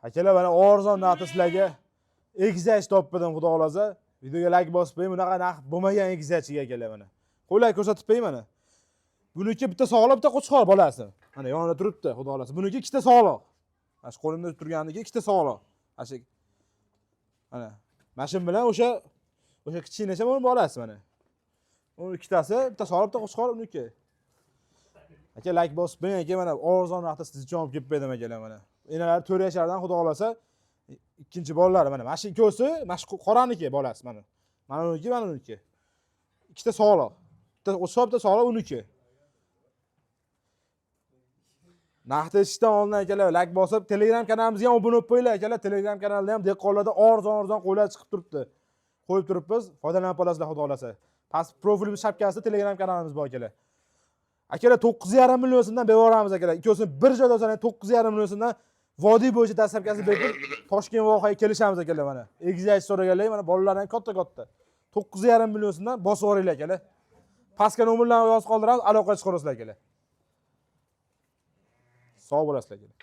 Akalar mana arzon narxda sizlarga egizach topdim, xudo xolasa. Videoga like bosib qo'ying. Bunaqa narx bo'lmagan egizachiga akalar mana. Qo'ylar ko'rsatib qo'ying mana. Buniki bitta sog'liq, bitta qo'chqor bolasi. Mana yonida turibdi, xudo xolasa. Buniki ikkita sog'liq. Mana shu qo'limda turganligi ikkita sog'liq. Mana mana. Mashin bilan o'sha kichkinacha bo'lib bolasi mana. U ikkitasi, bitta sog'liq, bitta qo'chqor uniki. Aka like bosib qo'ying, aka mana arzon narxda siz uchun olib kelib berdim akalar mana. Enalar 4 yashardan xudo xolasa ikkinchi bolalari mana. Mana shu ikkovsi, mana shu qoraniki bolasi mana. Mana uniki, mana uniki. Ikkita sog'liq. Bitta o'sha bitta sog'liq uniki. Narxda eshitdan oldin akalar like bosib, Telegram kanalimizga ham obuna bo'lib qo'yinglar akalar. Telegram kanalida ham dehqonlarda arzon qo'ylar chiqib turibdi. Qo'yib turibmiz. Foydalanib olasizlar xudo xolasa. Past profilimiz shapkasida Telegram kanalimiz bor akalar. Akalar 9,5 million so'mdan beramiz akalar. Ikkosini bir joyda olsangiz 9,5 million so'mdan vodiy bo'yicha dastlabkasi berib Toshkent voqeaga kelishamiz akalar mana. Egizach so'raganlar mana bolalar ham katta-katta. 9,5 million so'mdan bosib oringlar akalar. Pastga nomerlarni yozib qoldiramiz, aloqa chiqarasizlar akalar. Sog' bo'lasizlar akalar.